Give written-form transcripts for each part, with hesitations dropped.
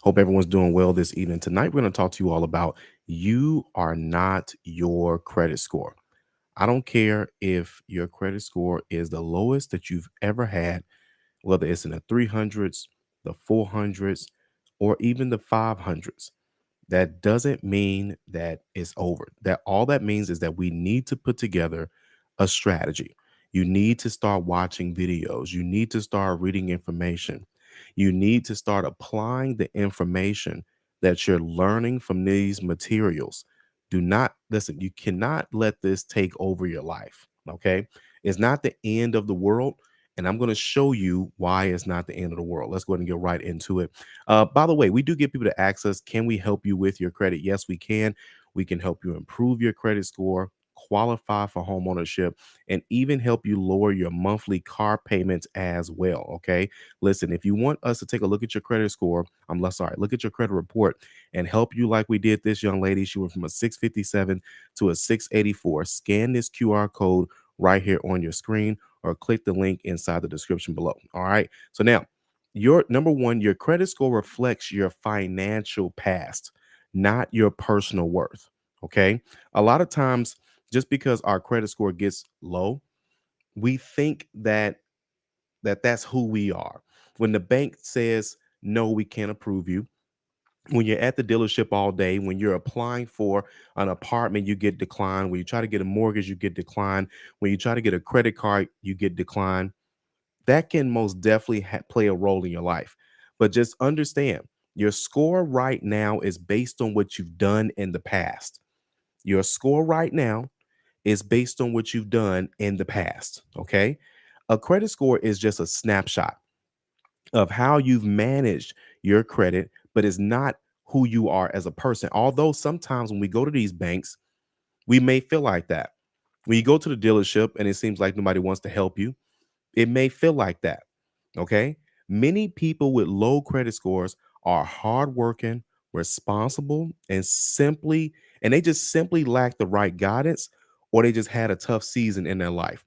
Hope everyone's doing well this evening. Tonight, we're going to talk to you all about you are not your credit score. I don't care if your credit score is the lowest that you've ever had, whether it's in the 300s, the 400s, or even the 500s. That doesn't mean that it's over. That all that means is that we need to put together a strategy. You need to start watching videos. You need to start reading information. You need to start applying the information that you're learning from these materials. Do not listen, you cannot let this take over your life. Okay. It's not the end of the world. And I'm going to show you why it's not the end of the world. Let's go ahead and get right into it. By the way, we do get people to ask us, can we help you with your credit? Yes, we can. We can help you improve your credit score, qualify for home ownership, and even help you lower your monthly car payments as well. Okay. Listen, if you want us to take a look at your credit score, look at your credit report and help you like we did this young lady. She went from a 657 to a 684. Scan this QR code right here on your screen or click the link inside the description below. All right. So now, your number one, your credit score reflects your financial past, not your personal worth. Okay. A lot of times, just because our credit score gets low, we think that's who we are. When the bank says no, we can't approve you. When you're at the dealership all day, when you're applying for an apartment, you get declined. When you try to get a mortgage, you get declined. When you try to get a credit card, you get declined. That can most definitely play a role in your life. But just understand your score right now is based on what you've done in the past. Your score right now is based on what you've done in the past. Okay. A credit score is just a snapshot of how you've managed your credit, but it's not who you are as a person. Although sometimes when we go to these banks, we may feel like that. When you go to the dealership and it seems like nobody wants to help you, it may feel like that. Okay. Many people with low credit scores are hardworking, responsible, and they just simply lack the right guidance, or they just had a tough season in their life.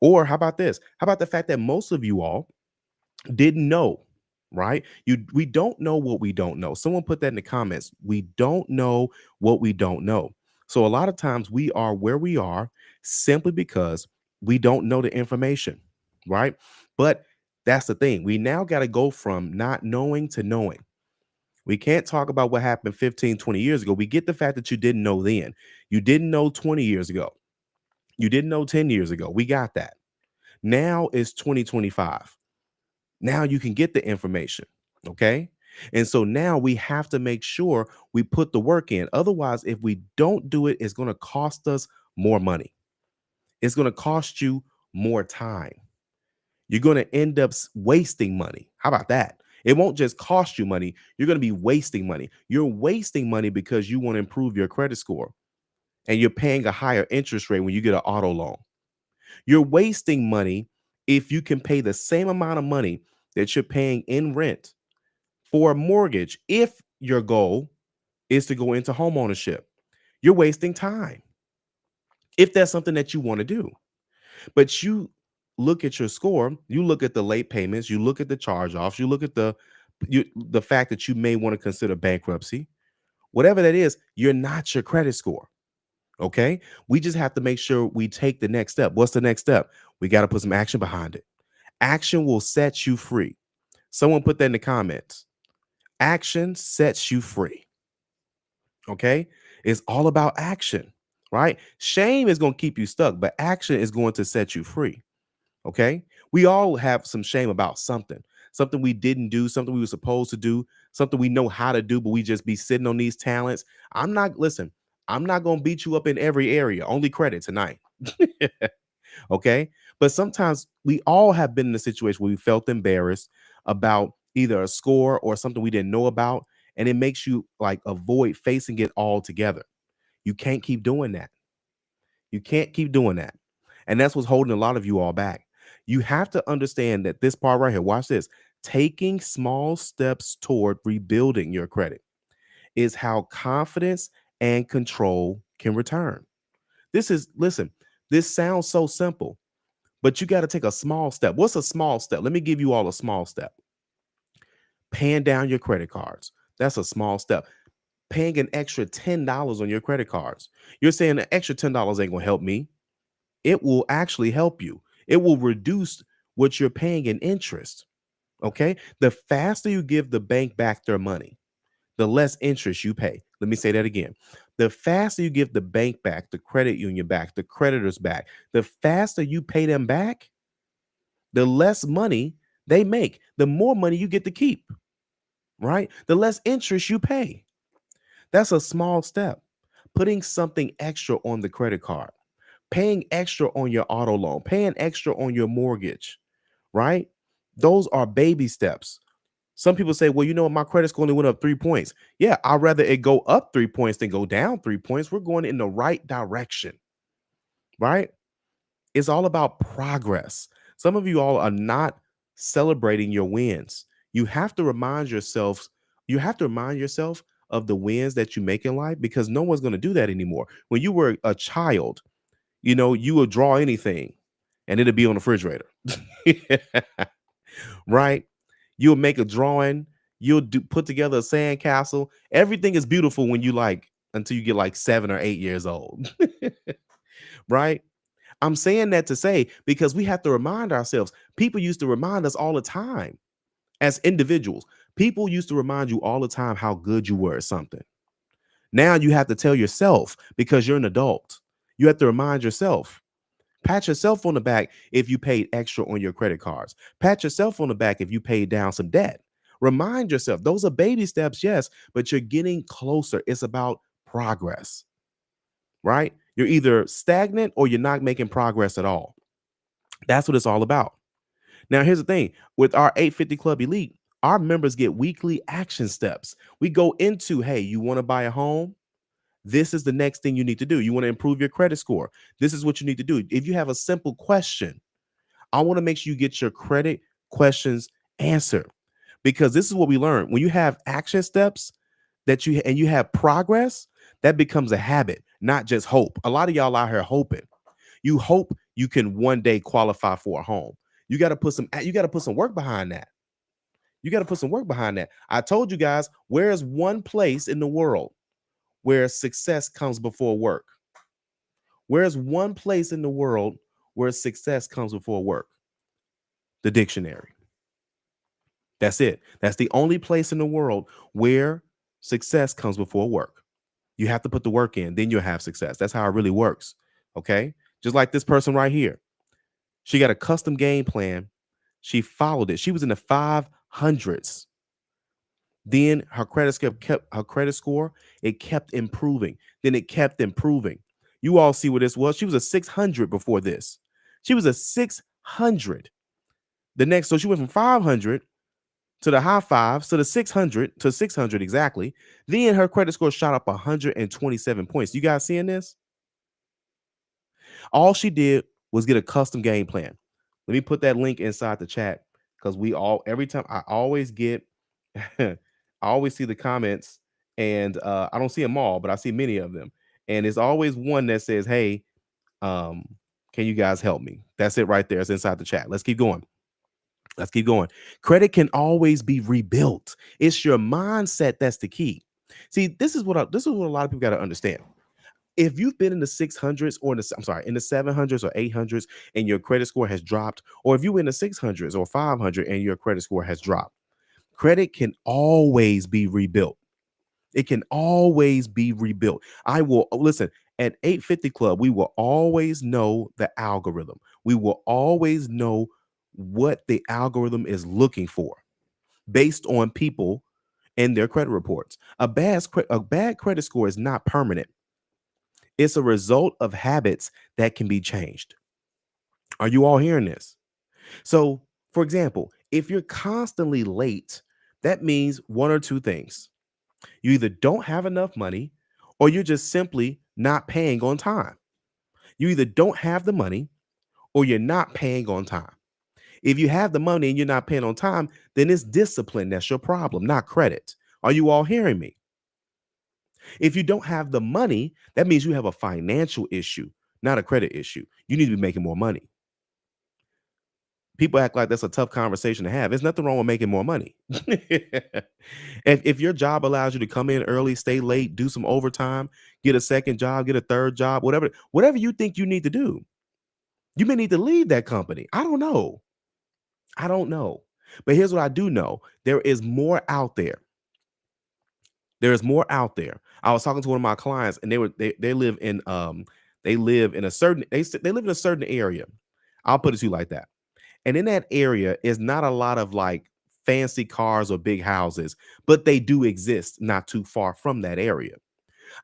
Or how about this? How about the fact that most of you all didn't know, right? We don't know what we don't know. Someone put that in the comments. We don't know what we don't know. So a lot of times we are where we are simply because we don't know the information, right? But that's the thing. We now got to go from not knowing to knowing. We can't talk about what happened 15, 20 years ago. We get the fact that you didn't know then. You didn't know 20 years ago. You didn't know 10 years ago. We got that. Now it's 2025. Now you can get the information. Okay. And so now we have to make sure we put the work in. Otherwise, if we don't do it, it's going to cost us more money. It's going to cost you more time. You're going to end up wasting money. How about that? It won't just cost you money. You're going to be wasting money. You're wasting money because you want to improve your credit score and you're paying a higher interest rate when you get an auto loan. You're wasting money if you can pay the same amount of money that you're paying in rent for a mortgage. If your goal is to go into home ownership, you're wasting time if that's something that you want to do. But you look at your score, you look at the late payments, you look at the charge offs, you look at the fact that you may want to consider bankruptcy, whatever that is, you're not your credit score. Okay. We just have to make sure we take the next step. What's the next step? We got to put some action behind it. Action will set you free. Someone put that in the comments. Action sets you free. Okay. It's all about action, right? Shame is going to keep you stuck, but action is going to set you free. Okay. We all have some shame about something we didn't do, something we were supposed to do, something we know how to do, but we just be sitting on these talents. Listen, I'm not going to beat you up in every area, only credit tonight. Okay. But sometimes we all have been in a situation where we felt embarrassed about either a score or something we didn't know about. And it makes you like avoid facing it all together. You can't keep doing that. You can't keep doing that. And that's what's holding a lot of you all back. You have to understand that this part right here, watch this, taking small steps toward rebuilding your credit is how confidence and control can return. Listen, this sounds so simple, but you got to take a small step. What's a small step? Let me give you all a small step. Paying down your credit cards. That's a small step. Paying an extra $10 on your credit cards. You're saying the extra $10 ain't gonna help me. It will actually help you. It will reduce what you're paying in interest. Okay. The faster you give the bank back their money, the less interest you pay. Let me say that again. The faster you give the bank back, the credit union back, the creditors back, the faster you pay them back, the less money they make, the more money you get to keep, right? The less interest you pay. That's a small step. Putting something extra on the credit card, paying extra on your auto loan, paying extra on your mortgage, right? Those are baby steps. Some people say, well, you know what, my credit score only went up 3 points. Yeah, I'd rather it go up 3 points than go down 3 points. We're going in the right direction, right? It's all about progress. Some of you all are not celebrating your wins. You have to remind yourself, you have to remind yourself of the wins that you make in life because no one's going to do that anymore. When you were a child, you would draw anything and it'd be on the refrigerator. Right? You'll make a drawing, put together a sand castle. Everything is beautiful when you until you get like 7 or 8 years old. Right? I'm saying that to say because we have to remind ourselves. People used to remind us all the time as individuals. People used to remind you all the time how good you were at something. Now you have to tell yourself because you're an adult. You have to remind yourself. Pat yourself on the back if you paid extra on your credit cards. Pat yourself on the back if you paid down some debt. Remind yourself those are baby steps, yes, but you're getting closer. It's about progress, right? You're either stagnant or you're not making progress at all. That's what it's all about. Now, here's the thing with our 850 Club Elite, our members get weekly action steps. We go into, hey, you want to buy a home? This is the next thing you need to do. You want to improve your credit score? This is what you need to do. If you have a simple question, I want to make sure you get your credit questions answered because this is what we learn. When you have action steps and you have progress, that becomes a habit, not just hope. A lot of y'all out here hoping. You hope you can one day qualify for a home. You got to put some work behind that. You got to put some work behind that. I told you guys, where's one place in the world where success comes before work? Where's one place in the world where success comes before work? The dictionary. That's it. That's the only place in the world where success comes before work. You have to put the work in, then you'll have success. That's how it really works. Okay. Just like this person right here. She got a custom game plan. She followed it. She was in the 500s. Then her credit score, it kept improving. Then it kept improving. You all see what this was. She was a 600 before this. She was a 600. So she went from 500 to the high fives to the 600 exactly. Then her credit score shot up 127 points. You guys seeing this? All she did was get a custom game plan. Let me put that link inside the chat because every time I always get, I always see the comments and I don't see them all, but I see many of them. And it's always one that says, hey, um, can you guys help me? That's it right there. It's inside the chat. Let's keep going. Let's keep going. Credit can always be rebuilt. It's your mindset that's the key. See, this is what a lot of people got to understand. If you've been in the 600s or in the 700s or 800s and your credit score has dropped, or if you're in the 600s or 500 and your credit score has dropped, credit can always be rebuilt. It can always be rebuilt. I will listen at 850 Club. We will always know the algorithm. We will always know what the algorithm is looking for based on people and their credit reports. A bad credit score is not permanent. It's a result of habits that can be changed. Are you all hearing this? So, for example, if you're constantly late, that means one or two things. You either don't have enough money or you're just simply not paying on time. You either don't have the money or you're not paying on time. If you have the money and you're not paying on time, then it's discipline that's your problem, not credit. Are you all hearing me? If you don't have the money, that means you have a financial issue, not a credit issue. You need to be making more money. People act like that's a tough conversation to have. There's nothing wrong with making more money. If your job allows you to come in early, stay late, do some overtime, get a second job, get a third job, whatever you think you need to do, you may need to leave that company. I don't know. I don't know. But here's what I do know. There is more out there. There is more out there. I was talking to one of my clients, and they live in they live in a certain area. I'll put it to you like that. And in that area is not a lot of like fancy cars or big houses, but they do exist not too far from that area.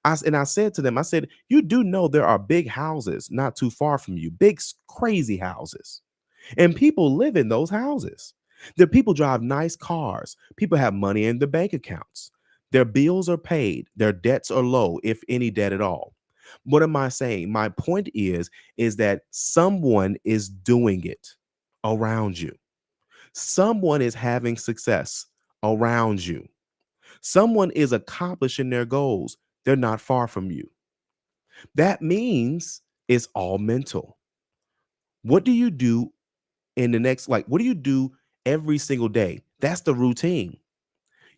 I said to them, I said, you do know there are big houses not too far from you, big crazy houses. And people live in those houses. The people drive nice cars. People have money in their bank accounts. Their bills are paid. Their debts are low, if any debt at all. What am I saying? My point is that someone is doing it around you. Someone is having success around you. Someone is accomplishing their goals. They're not far from you. That means it's all mental. What do you do in the next, like, what do you do every single day? That's the routine.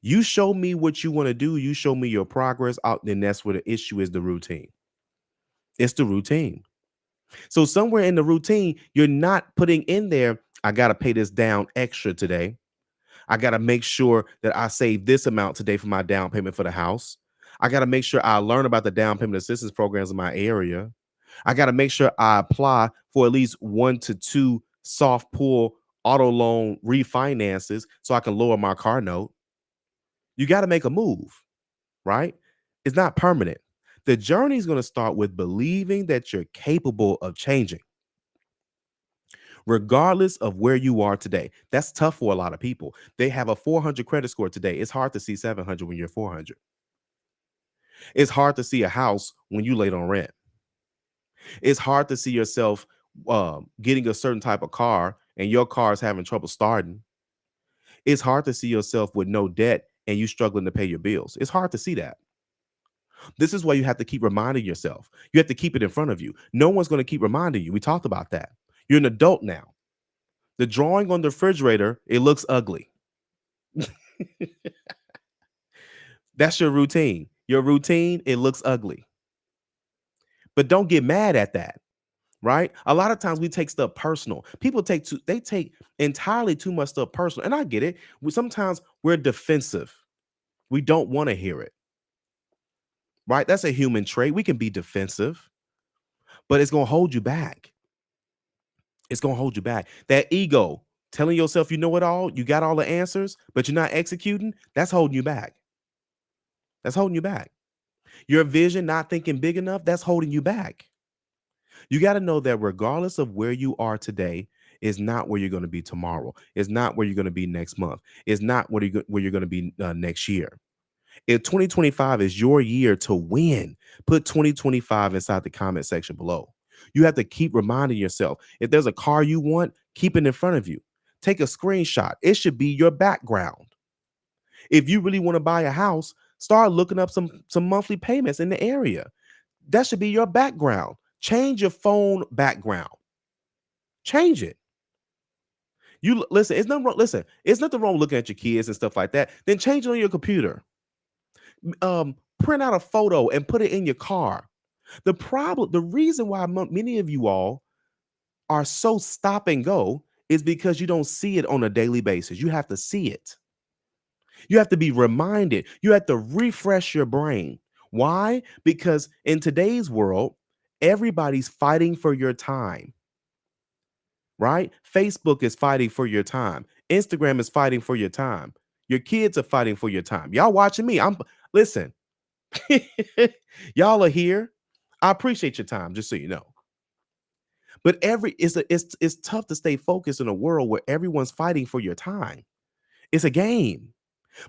You show me what you want to do, you show me your progress out, then that's where the issue is, the routine. It's the routine. So somewhere in the routine, you're not putting in there, I got to pay this down extra today. I got to make sure that I save this amount today for my down payment for the house. I got to make sure I learn about the down payment assistance programs in my area. I got to make sure I apply for at least 1 to 2 soft pull auto loan refinances so I can lower my car note. You got to make a move, right? It's not permanent. The journey is going to start with believing that you're capable of changing, regardless of where you are today. That's tough for a lot of people. They have a 400 credit score today. It's hard to see 700 when you're 400. It's hard to see a house when you late on rent. It's hard to see yourself getting a certain type of car and your car is having trouble starting. It's hard to see yourself with no debt and you struggling to pay your bills. It's hard to see that. This is why you have to keep reminding yourself. You have to keep it in front of you. No one's going to keep reminding you. We talked about that. You're an adult now. The drawing on the refrigerator, it looks ugly. That's your routine. Your routine, it looks ugly. But don't get mad at that, right? A lot of times we take stuff personal. People they take entirely too much stuff personal. And I get it. Sometimes we're defensive. We don't want to hear it. Right? That's a human trait. We can be defensive, but it's going to hold you back. It's going to hold you back. That ego, telling yourself you know it all, you got all the answers, but you're not executing, that's holding you back. That's holding you back. Your vision, not thinking big enough, that's holding you back. You got to know that regardless of where you are today, is not where you're going to be tomorrow. It's not where you're going to be next month. It's not where you're going to be next year. If 2025 is your year to win, put 2025 inside the comment section below. You have to keep reminding yourself. If there's a car you want, keep it in front of you. Take a screenshot. It should be your background. If you really want to buy a house, start looking up some monthly payments in the area. That should be your background. Change your phone background. Change it. You listen, it's nothing wrong. Listen, it's nothing wrong with looking at your kids and stuff like that. Then change it on your computer. Print out a photo and put it in your car. The reason why many of you all are so stop and go is because you don't see it on a daily basis. You have to see it. You have to be reminded. You have to refresh your brain. Why? Because in today's world, everybody's fighting for your time. Right? Facebook is fighting for your time. Instagram is fighting for your time. Your kids are fighting for your time. Y'all watching me. Listen. Y'all are here. I appreciate your time, just so you know. But it's tough to stay focused in a world where everyone's fighting for your time. It's a game.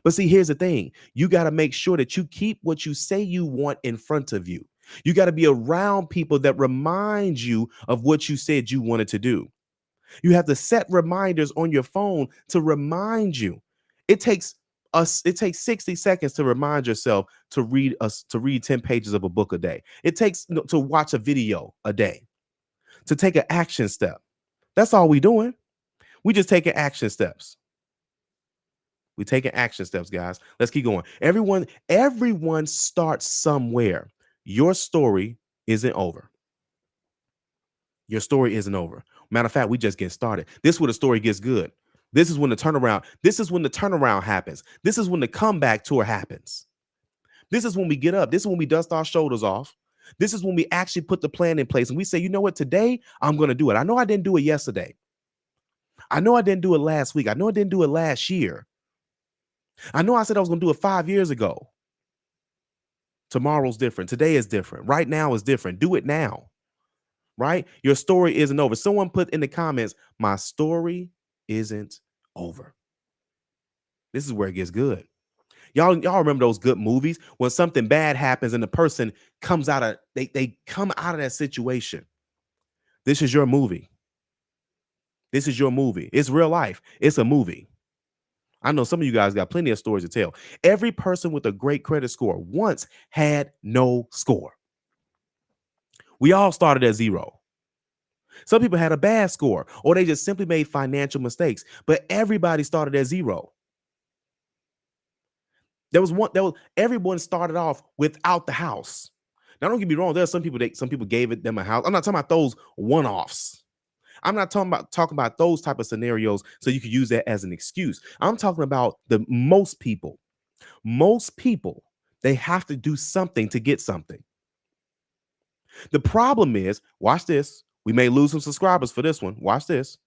But see, here's the thing. You got to make sure that you keep what you say you want in front of you. You got to be around people that remind you of what you said you wanted to do. You have to set reminders on your phone to remind you. It takes 60 seconds to remind yourself to read 10 pages of a book a day. It takes to watch a video a day, to take an action step. That's all we're doing. We just taking action steps. We taking action steps, guys. Let's keep going. Everyone starts somewhere. Your story isn't over. Your story isn't over. Matter of fact, we just get started. This is where the story gets good. This is when the turnaround. This is when the turnaround happens. This is when the comeback tour happens. This is when we get up. This is when we dust our shoulders off. This is when we actually put the plan in place and we say, you know what, today I'm going to do it. I know I didn't do it yesterday. I know I didn't do it last week. I know I didn't do it last year. I know I said I was going to do it 5 years ago. Tomorrow's different. Today is different. Right now is different. Do it now. Right? Your story isn't over. Someone put in the comments, my story isn't over. This is where it gets good. Y'all remember those good movies when something bad happens and the person comes out of they come out of that situation. This is your movie. This is your movie. It's real life. It's a movie. I know some of you guys got plenty of stories to tell. Every person with a great credit score once had no score. We all started at zero. Some people had a bad score or they just simply made financial mistakes, but everybody started at zero. Everyone started off without the house. Now, don't get me wrong. There are some people gave them a house. I'm not talking about those one-offs. I'm not talking about those type of scenarios so you could use that as an excuse. I'm talking about the most people. Most people, they have to do something to get something. The problem is, watch this. We may lose some subscribers for this one. Watch this.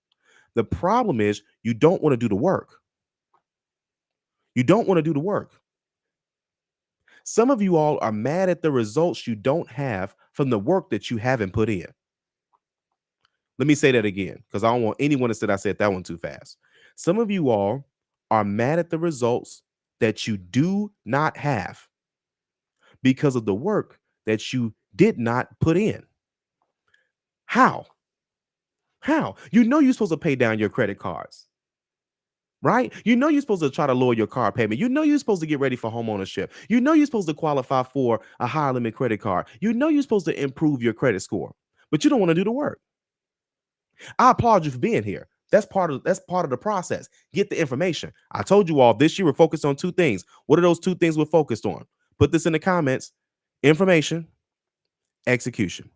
The problem is you don't want to do the work. You don't want to do the work. Some of you all are mad at the results you don't have from the work that you haven't put in. Let me say that again, because I don't want anyone to say I said that one too fast. Some of you all are mad at the results that you do not have because of the work that you did not put in. How? How? You know you're supposed to pay down your credit cards, right? You know you're supposed to try to lower your car payment. You know you're supposed to get ready for home ownership. You know you're supposed to qualify for a higher limit credit card. You know you're supposed to improve your credit score, but you don't want to do the work. I applaud you for being here. That's part of the process. Get the information. I told you all this year we're focused on two things. What are those two things we're focused on? Put this in the comments. Information, execution.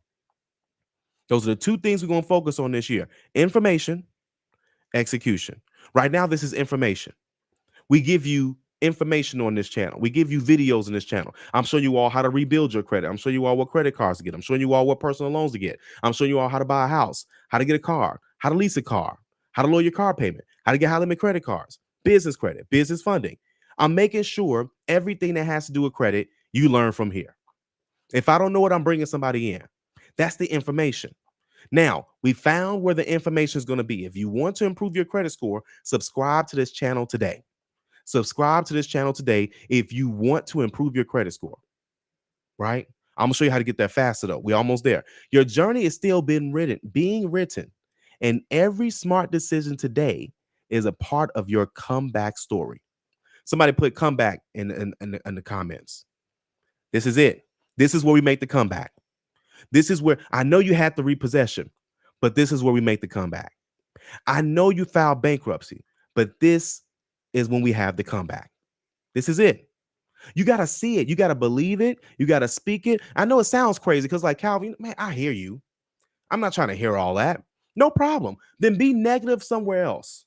Those are the two things we're going to focus on this year. Information, execution. Right now, this is information. We give you information on this channel. We give you videos on this channel. I'm showing you all how to rebuild your credit. I'm showing you all what credit cards to get. I'm showing you all what personal loans to get. I'm showing you all how to buy a house, how to get a car, how to lease a car, how to lower your car payment, how to get high limit credit cards, business credit, business funding. I'm making sure everything that has to do with credit, you learn from here. If I don't know it, I'm bringing somebody in. That's the information. Now, we found where the information is going to be. If you want to improve your credit score, subscribe to this channel today. Subscribe to this channel today if you want to improve your credit score, right? I'm gonna show you how to get that faster though. We're almost there. Your journey is still being written, and every smart decision today is a part of your comeback story. Somebody put comeback in the comments. This is it. This is where we make the comeback. This is where I know you had the repossession, but this is where we make the comeback. I know you filed bankruptcy, but this is when we have the comeback. This is it. You got to see it. You got to believe it. You got to speak it. I know it sounds crazy because, like, Calvin, man, I hear you. I'm not trying to hear all that. No problem. Then be negative somewhere else.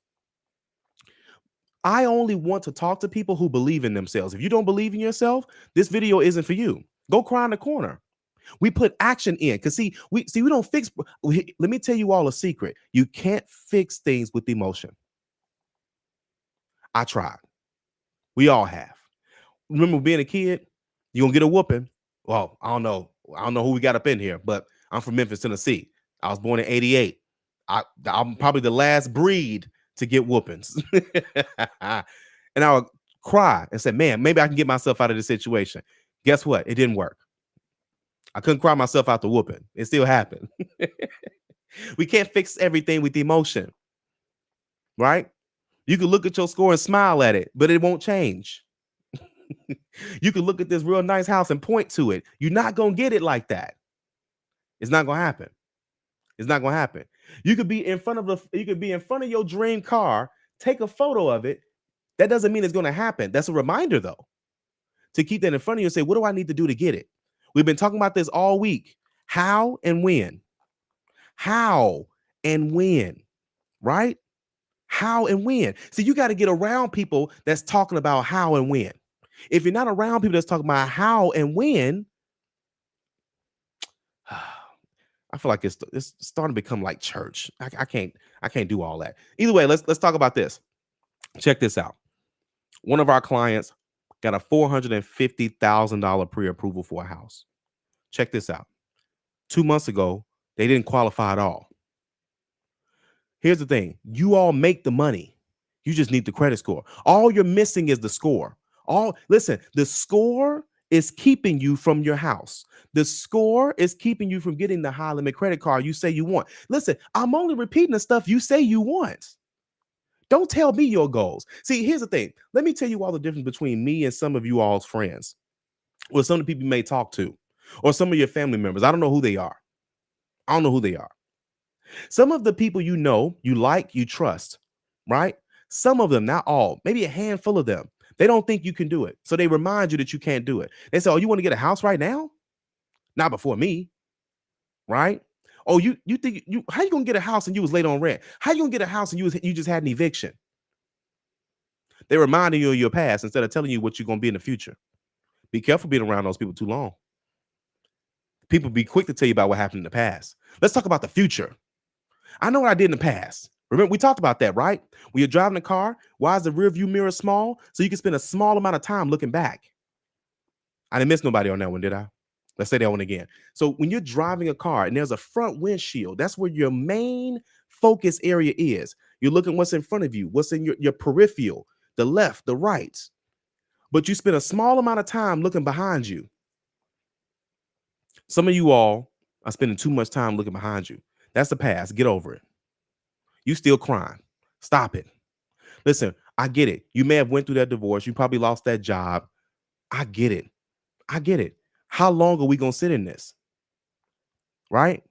I only want to talk to people who believe in themselves. If you don't believe in yourself, this video isn't for you. Go cry in the corner. We put action in because we don't fix. Let me tell you all a secret. You can't fix things with emotion. I tried. We all have. Remember being a kid, you're gonna get a whooping. Well, I don't know. I don't know who we got up in here, but I'm from Memphis, Tennessee. I was born in 88. I'm probably the last breed to get whoopings. And I would cry and say, man, maybe I can get myself out of this situation. Guess what? It didn't work. I couldn't cry myself out the whooping. It still happened. We can't fix everything with emotion, right? You can look at your score and smile at it, but it won't change. You can look at this real nice house and point to it. You're not going to get it like that. It's not going to happen. It's not going to happen. You could be in front of your dream car, take a photo of it. That doesn't mean it's going to happen. That's a reminder though, to keep that in front of you and say, what do I need to do to get it? We've been talking about this all week. How and when. How and when, right? How and when. See, you got to get around people that's talking about how and when. If you're not around people that's talking about how and when, I feel like it's starting to become like church. I can't do all that. Either way, let's talk about this. Check this out. One of our clients got a $450,000 pre-approval for a house. Check this out. 2 months ago, they didn't qualify at all. Here's the thing. You all make the money. You just need the credit score. All you're missing is the score. Listen, the score is keeping you from your house. The score is keeping you from getting the high limit credit card you say you want. Listen, I'm only repeating the stuff you say you want. Don't tell me your goals. See, here's the thing. Let me tell you all the difference between me and some of you all's friends, or some of the people you may talk to, or some of your family members. I don't know who they are. I don't know who they are. Some of the people you know, you like, you trust, right? Some of them, not all, maybe a handful of them, they don't think you can do it. So they remind you that you can't do it. They say, oh, you want to get a house right now? Not before me, right? Oh, you think you how you gonna get a house and you was late on rent? How you gonna get a house and you just had an eviction? They're reminding you of your past instead of telling you what you're gonna be in the future. Be careful being around those people too long. People be quick to tell you about what happened in the past. Let's talk about the future. I know what I did in the past. Remember, we talked about that, right? When you're driving a car, why is the rear view mirror small? So you can spend a small amount of time looking back. I didn't miss nobody on that one, did I? Let's say that one again. So when you're driving a car and there's a front windshield, that's where your main focus area is. You're looking what's in front of you, what's in your peripheral, the left, the right. But you spend a small amount of time looking behind you. Some of you all are spending too much time looking behind you. That's the past. Get over it. You still crying. Stop it. Listen, I get it. You may have went through that divorce. You probably lost that job. I get it. I get it. How long are we going to sit in this? Right?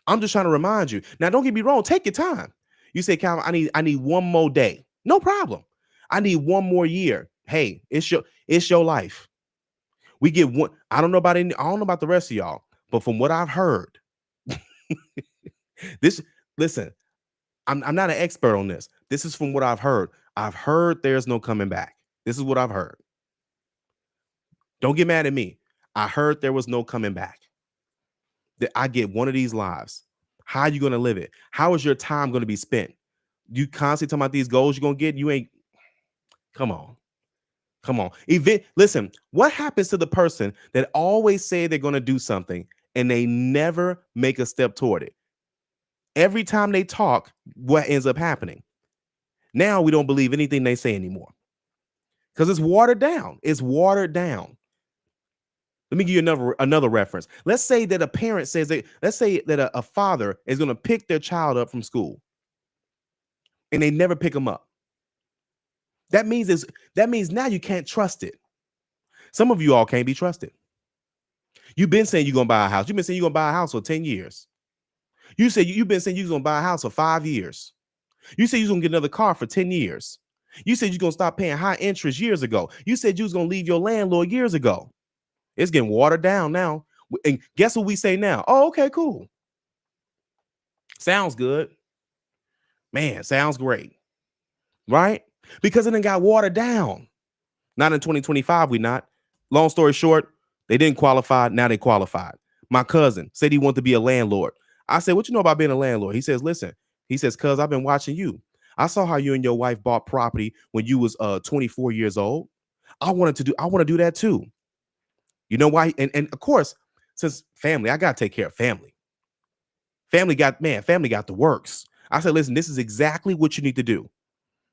I'm just trying to remind you. Now, don't get me wrong. Take your time. You say, Calvin, I need one more day. No problem. I need one more year. Hey, it's your life. We get one. I don't know about the rest of y'all, but from what I've heard, this listen, I'm not an expert on this. This is from what I've heard. I've heard there's no coming back. This is what I've heard. Don't get mad at me. I heard there was no coming back. That I get one of these lives. How are you going to live it? How is your time going to be spent? You constantly talking about these goals you're going to get. You ain't. Come on. Come on. Listen, what happens to the person that always say they're going to do something and they never make a step toward it? Every time they talk, what ends up happening? Now we don't believe anything they say anymore because it's watered down. It's watered down. Let me give you another reference. Let's say that a parent says let's say that a father is going to pick their child up from school and they never pick them up. That means now you can't trust it. Some of you all can't be trusted. You've been saying you're going to buy a house. You've been saying you're going to buy a house for 10 years. You've been saying you're going to buy a house for 5 years. You said you're going to get another car for 10 years. You said you're going to stop paying high interest years ago. You said you was going to leave your landlord years ago. It's getting watered down now. And guess what we say now? Oh, okay, cool. Sounds good. Man, sounds great. Right? Because it done got watered down. Not in 2025, we not. Long story short, they didn't qualify. Now they qualified. My cousin said he wanted to be a landlord. I said, what you know about being a landlord? He says, listen, cuz I've been watching you. I saw how you and your wife bought property when you was 24 years old. I want to do that too. You know why? And of course, since family, I gotta take care of family. Family got the works. I said, listen, this is exactly what you need to do.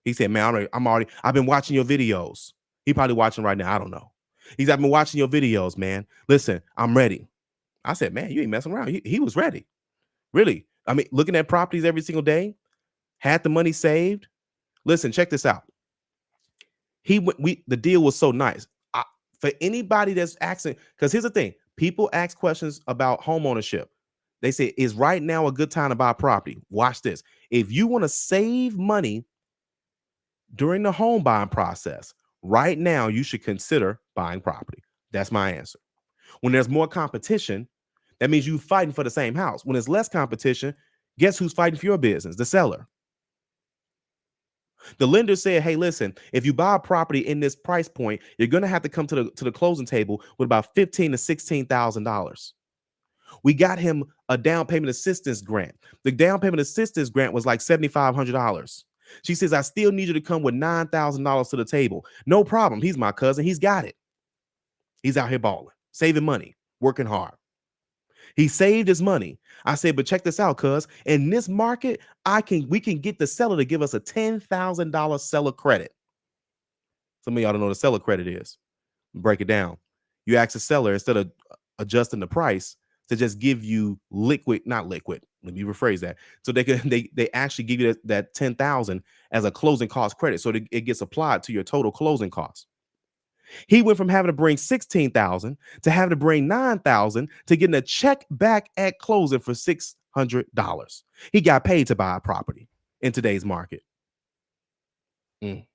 He said, man, I've been watching your videos. He probably watching right now. I don't know. I've been watching your videos, man. Listen, I'm ready. I said, man, you ain't messing around. He was ready. Really. I mean, looking at properties every single day, had the money saved. Listen, check this out. The deal was so nice. For anybody that's asking, because here's the thing, people ask questions about home ownership. They say, is right now a good time to buy property? Watch this. If you want to save money during the home buying process, right now you should consider buying property. That's my answer. When there's more competition, that means you fighting for the same house. When there's less competition, guess who's fighting for your business? The seller. The lender said, "Hey, listen, if you buy a property in this price point, you're going to have to come to the closing table with about $15,000 to $16,000." We got him a down payment assistance grant. The down payment assistance grant was like $7,500. She says, "I still need you to come with $9,000 to the table." No problem. He's my cousin. He's got it. He's out here balling, saving money, working hard. He saved his money. I said, "But check this out, cuz in this market, we can get the seller to give us a $10,000 seller credit." Some of y'all don't know what a seller credit is. Break it down. You ask the seller, instead of adjusting the price, to just give you liquid, not liquid. Let me rephrase that. So they actually give you that 10,000 as a closing cost credit. So it gets applied to your total closing cost. He went from having to bring 16,000 to having to bring 9,000 to getting a check back at closing for $600. He got paid to buy a property in today's market. Mm,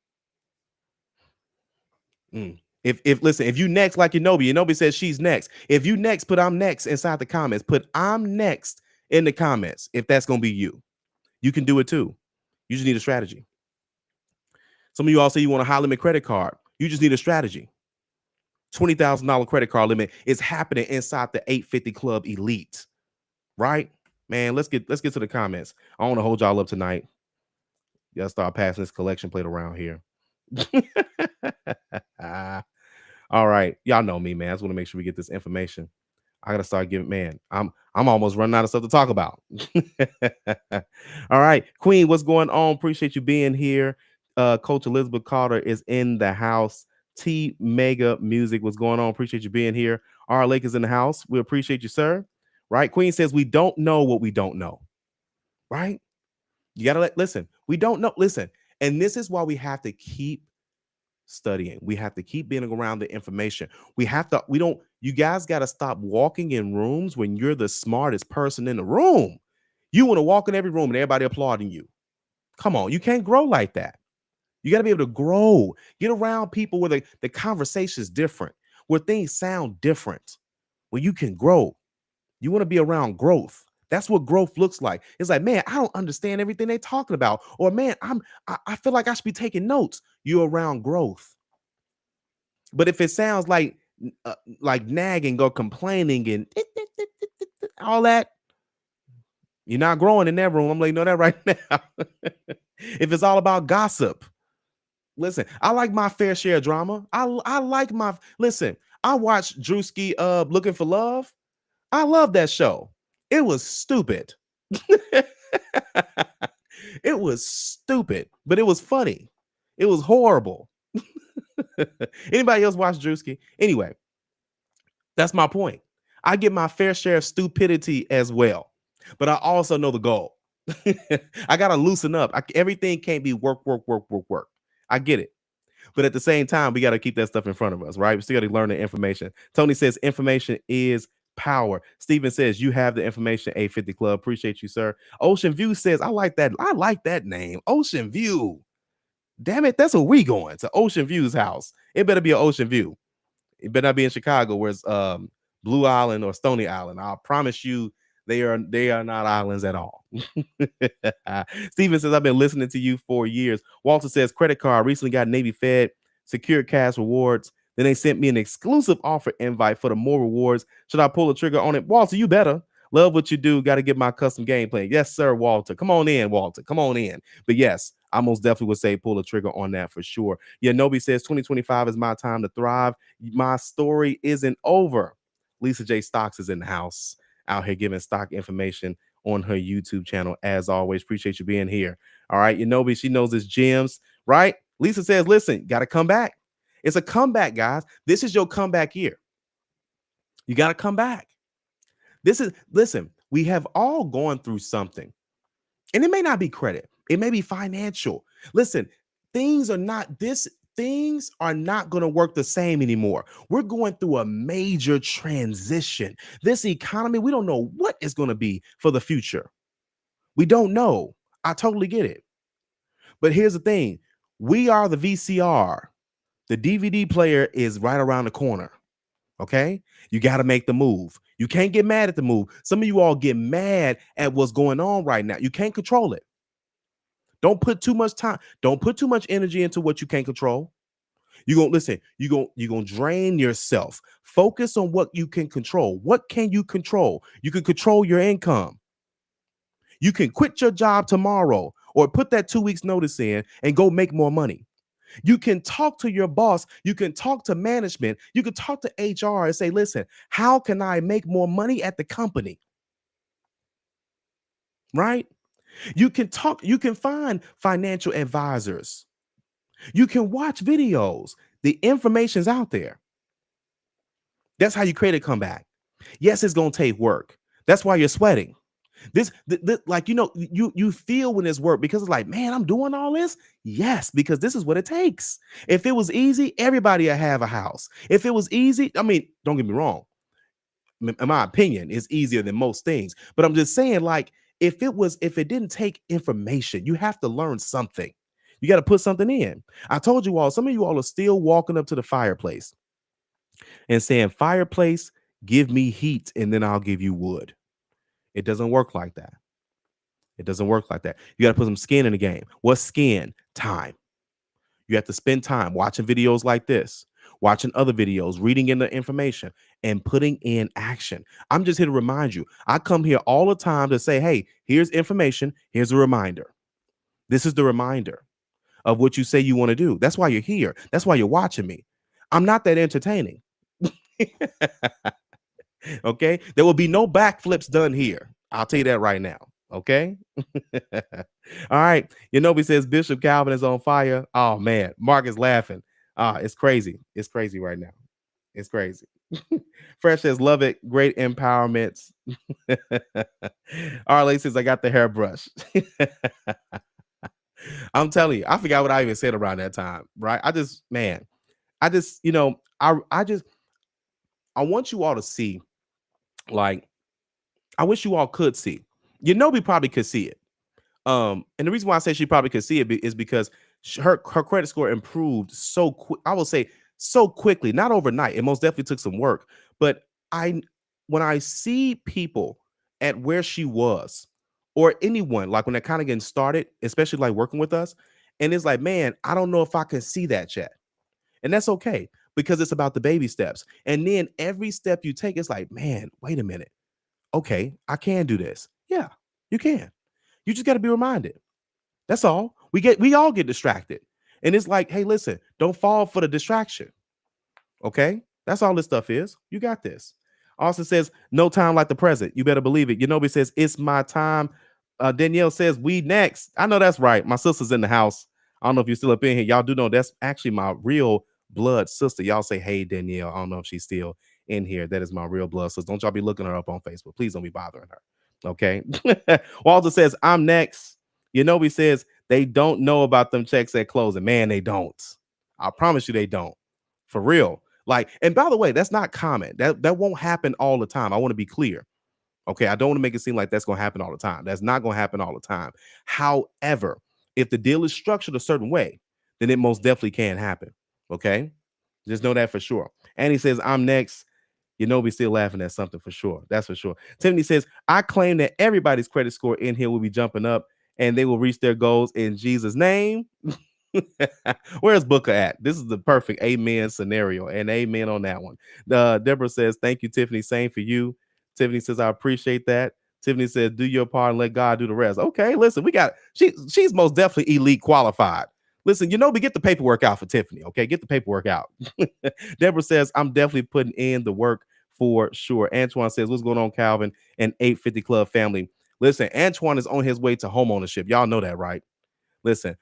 mm. If listen, if you next like Yanobi says she's next. If you next, put "I'm next" inside the comments. Put "I'm next" in the comments if that's gonna be you. You can do it too. You just need a strategy. Some of you all say you want a high limit credit card. You just need a strategy. $20,000 credit card limit is happening inside the 850 Club Elite, right? Man, let's get to the comments. I don't want to hold y'all up tonight. Y'all start passing this collection plate around here. All right, y'all know me, man. I just want to make sure we get this information. I gotta start giving, man. I'm almost running out of stuff to talk about. All right, Queen, what's going on? Appreciate you being here. Coach Elizabeth Carter is in the house. T Mega Music, what's going on? Appreciate you being here. R Lake is in the house. We appreciate you, sir. Right? Queen says we don't know what we don't know. Right? You gotta listen. We don't know. Listen, and this is why we have to keep studying. We have to keep being around the information. You guys got to stop walking in rooms when you're the smartest person in the room. You want to walk in every room and everybody applauding you. Come on, you can't grow like that. You got to be able to grow. Get around people where the conversation is different, where things sound different, where you can grow. You want to be around growth. That's what growth looks like. It's like, man, I don't understand everything they're talking about. Or man, I feel like I should be taking notes. You're around growth. But if it sounds like nagging or complaining and all that, you're not growing in that room. I'm letting you know that right now. If it's all about gossip, listen, I like my fair share of drama. I like listen. I watched Drewski Looking for Love. I love that show. It was stupid. It was stupid, but it was funny. It was horrible. Anybody else watch Drewski? Anyway, that's my point. I get my fair share of stupidity as well, but I also know the goal. I gotta loosen up. Everything can't be work, work, work, work, work. I get it. But at the same time, we got to keep that stuff in front of us, right? We still got to learn the information. Tony says information is power. Steven says you have the information. 850 Club. Appreciate you, sir. Ocean View says, I like that. I like that name. Ocean View. Damn it. That's where we going. To Ocean View's house. It better be an Ocean View. It better not be in Chicago where it's Blue Island or Stony Island. I promise you they are not islands at all. Steven says, I've been listening to you for years. Walter says, credit card, recently got Navy Fed, secured cash rewards. Then they sent me an exclusive offer invite for the more rewards. Should I pull the trigger on it? Walter, you better. Love what you do. Got to get my custom gameplay. Yes, sir, Walter. Come on in, Walter. Come on in. But yes, I most definitely would say pull the trigger on that for sure. Yeah, Nobi says 2025 is my time to thrive. My story isn't over. Lisa J. Stocks is in the house, out here giving stock information on her YouTube channel. As always, appreciate you being here. All right, Nobi, she knows his gems, right? Lisa says, listen, got to come back. It's a comeback, guys. This is your comeback year. You got to come back. Listen, we have all gone through something, and it may not be credit. It may be financial. Listen, things are not this. things are not going to work the same anymore. We're going through a major transition. This economy, we don't know what is going to be for the future. We don't know. I totally get it. But here's the thing, we are the VCR. The DVD player is right around the corner. Okay. You got to make the move. You can't get mad at the move. Some of you all get mad at what's going on right now. You can't control it. Don't put too much time. Don't put too much energy into what you can't control. You're gonna listen, you're gonna drain yourself. Focus on what you can control. What can you control? You can control your income. You can quit your job tomorrow or put that 2 weeks notice in and go make more money. You can talk to your boss. You can talk to management. You can talk to HR and say, listen, how can I make more money at the company? Right? You can talk, you can find financial advisors. You can watch videos. The information's out there. That's how you create a comeback. Yes, it's going to take work. That's why you're sweating. Like, you feel when it's work because it's like, man, I'm doing all this. Yes, because this is what it takes. If it was easy, everybody would have a house. If it was easy, I mean, don't get me wrong. In my opinion, it's easier than most things. But I'm just saying, like, if it didn't take information, you have to learn something. You got to put something in. I told you all, some of you all are still walking up to the fireplace and saying, fireplace, give me heat, and then I'll give you wood. It doesn't work like that. It doesn't work like that. You got to put some skin in the game. What's skin? Time. You have to spend time watching videos like this, watching other videos, reading in the information, and putting in action. I'm just here to remind you. I come here all the time to say, hey, here's information. Here's a reminder. This is the reminder of what you say you want to do. That's why you're here. That's why you're watching me. I'm not that entertaining. Okay. There will be no backflips done here. I'll tell you that right now. Okay. All right. He says Bishop Calvin is on fire. Oh man, Mark is laughing. It's crazy. It's crazy right now. It's crazy. Fresh says, love it. Great empowerments. Arlene says, I got the hairbrush. I'm telling you, I forgot what I even said around that time. Right. I just I want you all to see, like, I wish you all could see. We probably could see it. And the reason why I say she probably could see it is because her credit score improved so quick. I will say so quickly, not overnight. It most definitely took some work. But when I see people at where she was, or anyone like when they're kind of getting started, especially like working with us, and it's like, man, I don't know if I can see that yet. And that's okay because it's about the baby steps. And then every step you take, it's like, man, wait a minute. Okay, I can do this. Yeah, you can. You just got to be reminded. That's all. We all get distracted. And it's like, hey, listen, don't fall for the distraction. Okay? That's all this stuff is. You got this. Austin says, no time like the present. You better believe it. He says, it's my time. Danielle says, we next. I know that's right. My sister's in the house. I don't know if you're still up in here. Y'all do know that's actually my real blood sister. Y'all say, hey, Danielle. I don't know if she's still in here. That is my real blood sister. Don't y'all be looking her up on Facebook. Please don't be bothering her. Okay. Walter says, I'm next. He says, they don't know about them checks at closing. Man, they don't. I promise you they don't. For real. Like, and by the way, that's not common. That won't happen all the time. I want to be clear. Okay. I don't want to make it seem like that's going to happen all the time. That's not going to happen all the time. However, if the deal is structured a certain way, then it most definitely can happen. Okay. Just know that for sure. And he says, I'm next. We're still laughing at something for sure. That's for sure. Tiffany says, I claim that everybody's credit score in here will be jumping up and they will reach their goals in Jesus' name. Where's Booker at? This is the perfect amen scenario, and amen on that one. Deborah says, thank you, Tiffany. Same for you. Tiffany says, I appreciate that. Tiffany says, do your part and let God do the rest. Okay, listen, she's most definitely elite qualified. Listen, we get the paperwork out for Tiffany. Okay, get the paperwork out. Deborah says, I'm definitely putting in the work for sure. Antoine says, what's going on, Calvin and 850 Club family? Listen, Antoine is on his way to home ownership. Y'all know that, right? Listen,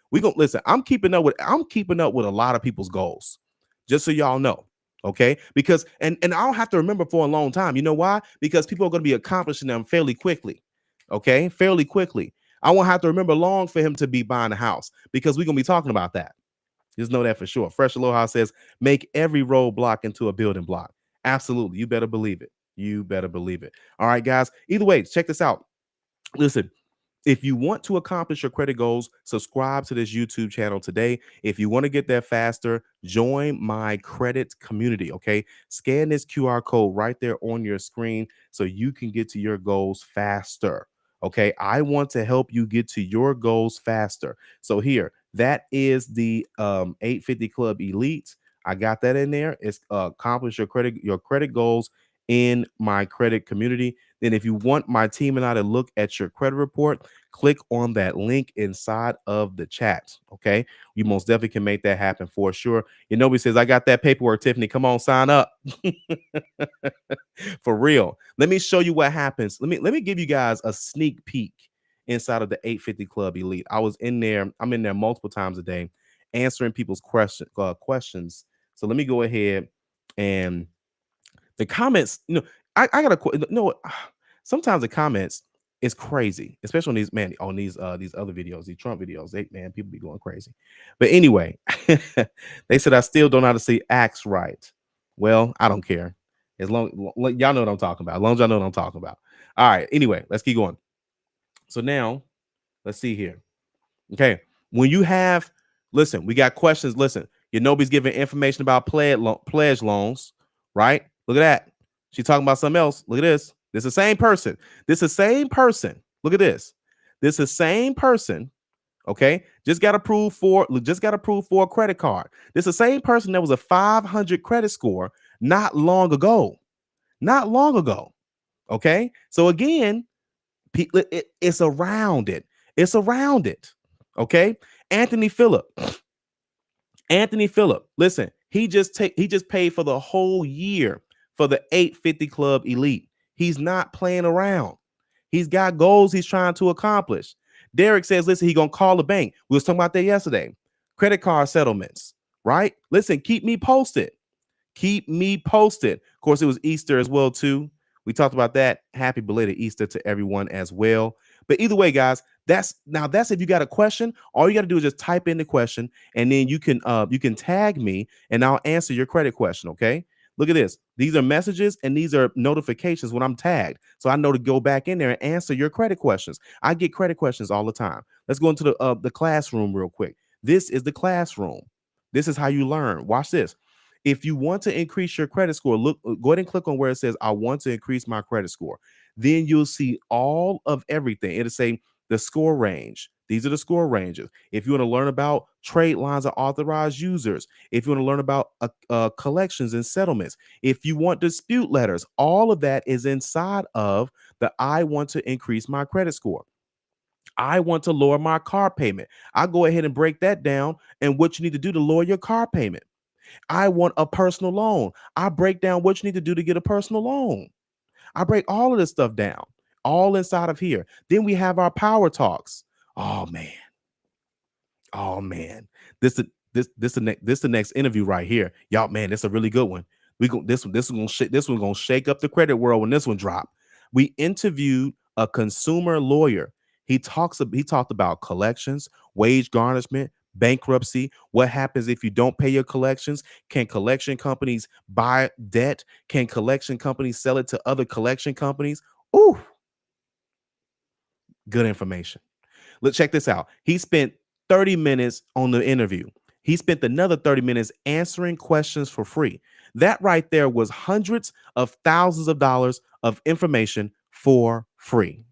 I'm keeping up with a lot of people's goals. Just so y'all know. Okay. Because and I don't have to remember for a long time. You know why? Because people are going to be accomplishing them fairly quickly. Okay, fairly quickly. I won't have to remember long for him to be buying a house because we're gonna be talking about that. Just know that for sure. Fresh Aloha says, make every roadblock into a building block. Absolutely. You better believe it. You better believe it. All right, guys. Either way, check this out. Listen, if you want to accomplish your credit goals, subscribe to this YouTube channel today. If you want to get there faster, join my credit community. Okay. Scan this QR code right there on your screen so you can get to your goals faster. Okay. I want to help you get to your goals faster. So, here, that is the 850 Club Elite. I got that in there. It's accomplish your credit goals in my credit community. Then, if you want my team and I to look at your credit report, click on that link inside of the chat. Okay. You most definitely can make that happen for sure. Nobody says, I got that paperwork, Tiffany. Come on, sign up. For real. Let me show you what happens. Let me give you guys a sneak peek inside of the 850 Club Elite. I'm in there multiple times a day answering people's questions. So let me go ahead and the comments, I got to no. Sometimes the comments is crazy, especially on these other videos, these Trump videos. People be going crazy. But anyway, they said I still don't know how to say acts right. Well, I don't care. As y'all know what I'm talking about. As long as y'all know what I'm talking about. All right. Anyway, let's keep going. So now let's see here. Okay. When you have, listen, we got questions. Listen, nobody's giving information about pledge loans, right? Look at that. She's talking about something else. Look at this. This is the same person. This is the same person. Look at this. This is the same person. Okay. Just got approved for a credit card. This is the same person that was a 500 credit score not long ago. Not long ago. Okay. So again, it's around it. It's around it. Okay. Anthony Phillip. Listen, he just paid for the whole year for the 850 Club Elite. He's not playing around. He's got goals he's trying to accomplish. Derek says, listen, he gonna call the bank. We was talking about that yesterday. Credit card settlements, right? Listen, keep me posted. Keep me posted. Of course, it was Easter as well, too. We talked about that. Happy belated Easter to everyone as well. But either way, guys, that's if you got a question, all you got to do is just type in the question, and then you can tag me and I'll answer your credit question. Okay. Look at this. These are messages and these are notifications when I'm tagged. So I know to go back in there and answer your credit questions. I get credit questions all the time. Let's go into the classroom real quick. This is the classroom. This is how you learn. Watch this. If you want to increase your credit score, go ahead and click on where it says, I want to increase my credit score. Then you'll see all of everything. It'll say the score range. These are the score ranges. If you want to learn about trade lines of authorized users, if you want to learn about collections and settlements, if you want dispute letters, all of that is inside of the I want to increase my credit score. I want to lower my car payment. I go ahead and break that down and what you need to do to lower your car payment. I want a personal loan. I break down what you need to do to get a personal loan. I break all of this stuff down, all inside of here. Then we have our power talks. Oh man. Oh man. This the next interview right here. Y'all, man, this is a really good one. This one gonna shake up the credit world when this one drop. We interviewed a consumer lawyer. He talked about collections, wage garnishment, bankruptcy. What happens if you don't pay your collections? Can collection companies buy debt? Can collection companies sell it to other collection companies? Ooh, good information. Let's check this out. He spent 30 minutes on the interview. He spent another 30 minutes answering questions for free. That right there was hundreds of thousands of dollars of information for free.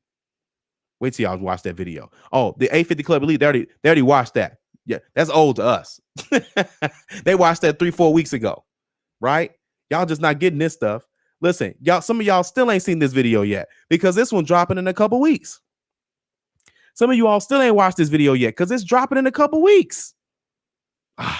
Wait till y'all watch that video. Oh, the 850 Club Elite, they already watched that. Yeah, that's old to us. They watched that 3-4 weeks ago, right? Y'all just not getting this stuff. Listen, y'all, some of y'all still ain't seen this video yet because this one dropping in a couple weeks. Some of you all still ain't watched this video yet because it's dropping in a couple weeks. Oh,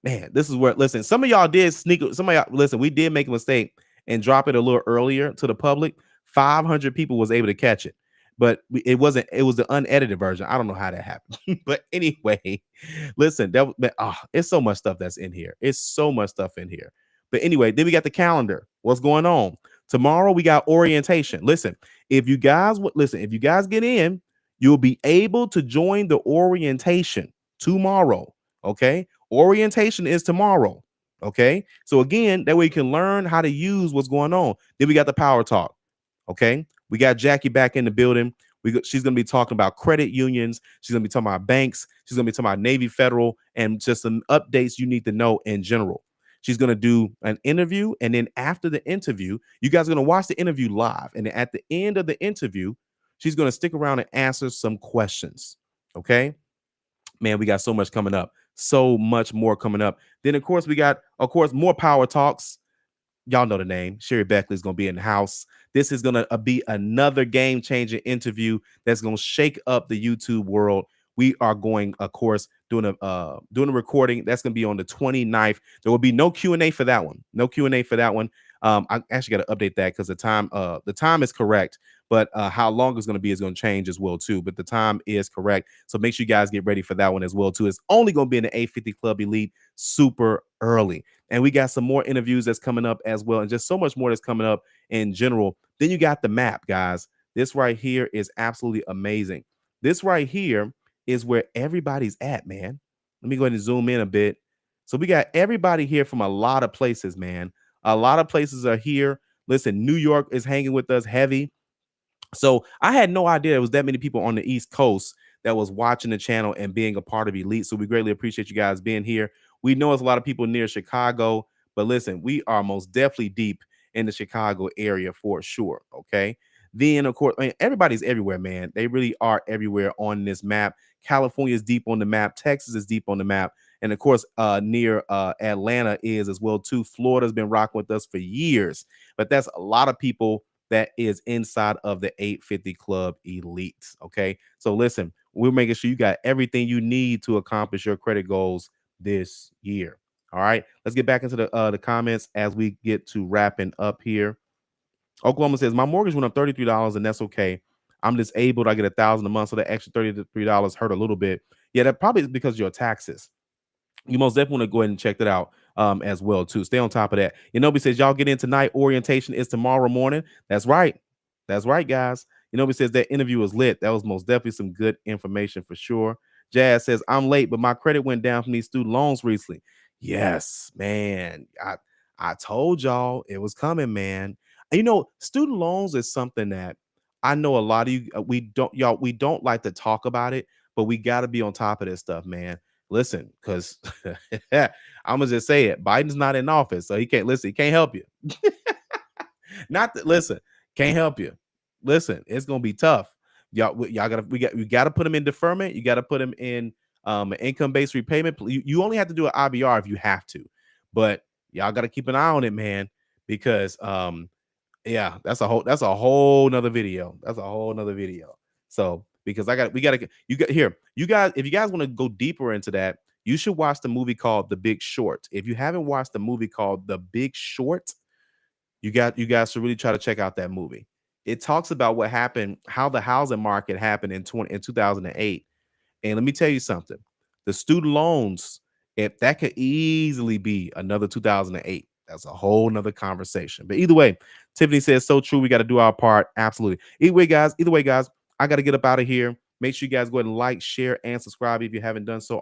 man, this is where, listen, some of y'all did sneak, some of y'all, listen, we did make a mistake and drop it a little earlier to the public. 500 people was able to catch it, but it was the unedited version. I don't know how that happened. But anyway, listen, it's so much stuff that's in here. It's so much stuff in here. But anyway, then we got the calendar. What's going on? Tomorrow we got orientation. Listen, if you guys get in, you'll be able to join the orientation tomorrow. Okay. Orientation is tomorrow. Okay. So again, that way you can learn how to use what's going on. Then we got the power talk. Okay. We got Jackie back in the building. She's going to be talking about credit unions. She's going to be talking about banks. She's going to be talking about Navy Federal and just some updates you need to know in general. She's going to do an interview. And then after the interview, you guys are going to watch the interview live. And then at the end of the interview, she's going to stick around and answer some questions. Okay. Man, we got so much coming up. So much more coming up. Then, of course, we got, of course, more power talks. Y'all know the name. Sherry Beckley is going to be in the house. This is going to be another game-changing interview that's going to shake up the YouTube world. We are going, of course, doing a recording. That's going to be on the 29th. There will be no Q&A for that one. No Q&A for that one. I actually got to update that because the time is correct, but how long it's going to be is going to change as well too. But the time is correct, so make sure you guys get ready for that one as well too. It's only going to be in the 850 Club Elite super early. And we got some more interviews that's coming up as well, and just so much more that's coming up in general. Then you got the map, guys. This right here is absolutely amazing. This right here is where everybody's at, man. Let me go ahead and zoom in a bit. So we got everybody here from a lot of places, man. A lot of places are here. Listen, New York is hanging with us heavy. So I had no idea there was that many people on the East Coast that was watching the channel and being a part of Elite. So we greatly appreciate you guys being here. We know it's a lot of people near Chicago, but listen, we are most definitely deep in the Chicago area for sure. Okay. Then, of course, I mean, everybody's everywhere, man. They really are everywhere on this map. California is deep on the map. Texas is deep on the map. And of course, near Atlanta is as well, too. Florida's been rocking with us for years, but that's a lot of people that is inside of the 850 Club Elite. Okay. So listen, we're making sure you got everything you need to accomplish your credit goals this year. All right. Let's get back into the comments as we get to wrapping up here. Oklahoma says, my mortgage went up $33, and that's okay. I'm disabled. I get $1,000 a month. So the extra $33 hurt a little bit. Yeah, that probably is because of your taxes. You most definitely want to go ahead and check that out as well too. Stay on top of that. Inobi says y'all get in tonight. Orientation is tomorrow morning. That's right. That's right, guys. Inobi says that interview was lit. That was most definitely some good information for sure. Jazz says I'm late, but my credit went down from these student loans recently. Yes, man. I told y'all it was coming, man. And you know, student loans is something that I know a lot of you we don't like to talk about it, but we got to be on top of this stuff, man. Listen, because I'm gonna just say it. Biden's not in office, so he can't listen. He can't help you. Not that. Listen, can't help you. Listen, it's gonna be tough. Y'all gotta put him in deferment. You gotta put him in an income-based repayment. You only have to do an IBR if you have to, but y'all gotta keep an eye on it, man, because yeah, that's a whole nother video. That's a whole nother video. So because you guys, if you guys want to go deeper into that, you should watch the movie called The Big Short. If you haven't watched the movie called The Big Short, you guys should really try to check out that movie. It talks about what happened, how the housing market happened in 2008. And let me tell you something. The student loans, if that could easily be another 2008. That's a whole nother conversation. But either way, Tiffany says so true. We got to do our part. Absolutely. Either way, guys, I got to get up out of here. Make sure you guys go ahead and like, share, and subscribe if you haven't done so